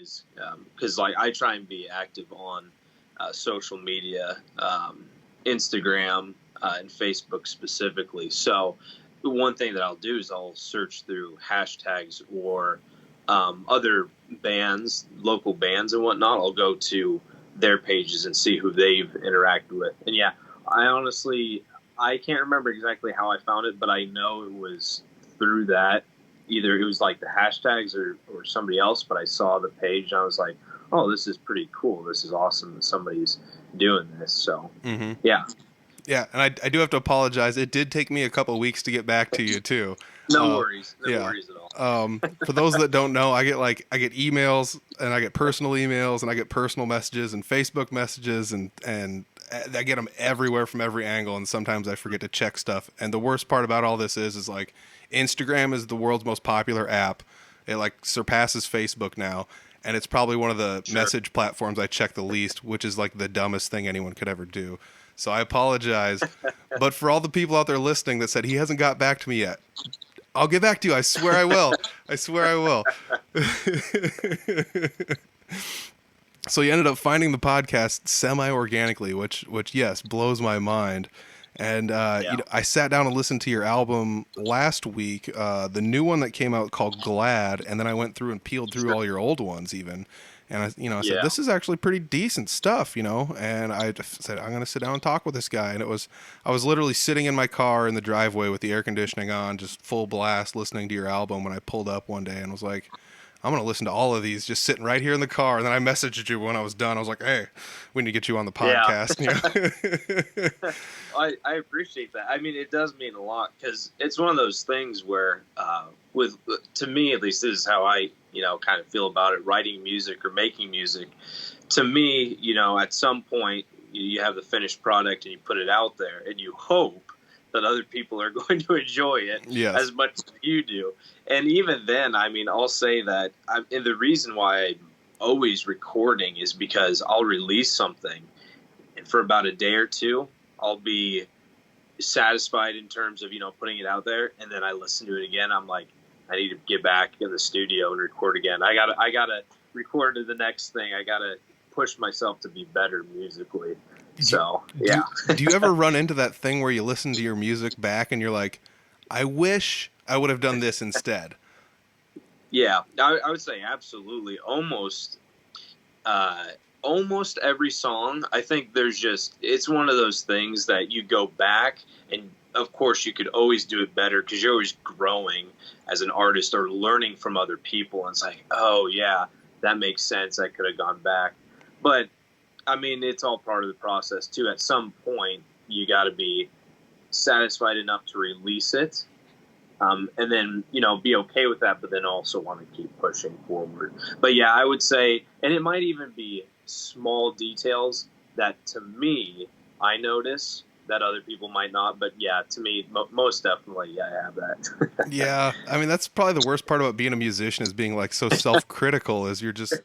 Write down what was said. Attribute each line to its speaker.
Speaker 1: is because like I try and be active on social media, Instagram and Facebook specifically. So the one thing that I'll do is I'll search through hashtags or other bands, local bands and whatnot. I'll go to their pages and see who they've interacted with. And yeah, I can't remember exactly how I found it, but I know it was through that. Either it was like the hashtags or somebody else, but I saw the page and I was like, oh, this is pretty cool. This is awesome that somebody's doing this. So, yeah.
Speaker 2: Yeah, and I do have to apologize. It did take me a couple of weeks to get back to you too.
Speaker 1: No worries. No worries at all.
Speaker 2: For those that don't know, I get emails and I get personal emails and I get personal messages and Facebook messages and I get them everywhere from every angle, and sometimes I forget to check stuff. And the worst part about all this is like Instagram is the world's most popular app. It like surpasses Facebook now, and it's probably one of the message platforms I check the least, which is like the dumbest thing anyone could ever do. So I apologize. But for all the people out there listening that said he hasn't got back to me yet, I'll get back to you. I swear I will. I swear I will. So you ended up finding the podcast semi-organically, which yes, blows my mind. And I sat down and listened to your album last week, the new one that came out called Glad, and then I went through and peeled through all your old ones even. And I said, this is actually pretty decent stuff, and I said, I'm going to sit down and talk with this guy. And I was literally sitting in my car in the driveway with the air conditioning on, just full blast, listening to your album when I pulled up one day and was like, I'm going to listen to all of these just sitting right here in the car. And then I messaged you when I was done. I was like, hey, we need to get you on the podcast.
Speaker 1: Yeah. I appreciate that. I mean, it does mean a lot because it's one of those things where, to me, at least, this is how I, kind of feel about it, writing music or making music. To me, at some point you have the finished product and you put it out there and you hope that other people are going to enjoy it as much as you do. And even then, I mean, I'll say that and the reason why I'm always recording is because I'll release something and for about a day or two, I'll be satisfied in terms of, putting it out there. And then I listen to it again. I'm like, I need to get back in the studio and record again. I gotta record to the next thing. I gotta push myself to be better musically. So, yeah.
Speaker 2: Do you ever run into that thing where you listen to your music back and you're like, I wish I would have done this instead?
Speaker 1: Yeah, I would say absolutely. Almost every song, I think it's one of those things that you go back and of course you could always do it better because you're always growing as an artist or learning from other people. And it's like, oh yeah, that makes sense. I could have gone back. But I mean, it's all part of the process too. At some point you got to be satisfied enough to release it. And then, be okay with that, but then also want to keep pushing forward. But yeah, I would say, and it might even be small details that to me, I notice that other people might not. But yeah, to me, most definitely, yeah, I have that.
Speaker 2: Yeah. I mean, that's probably the worst part about being a musician is being like so self-critical is you're just,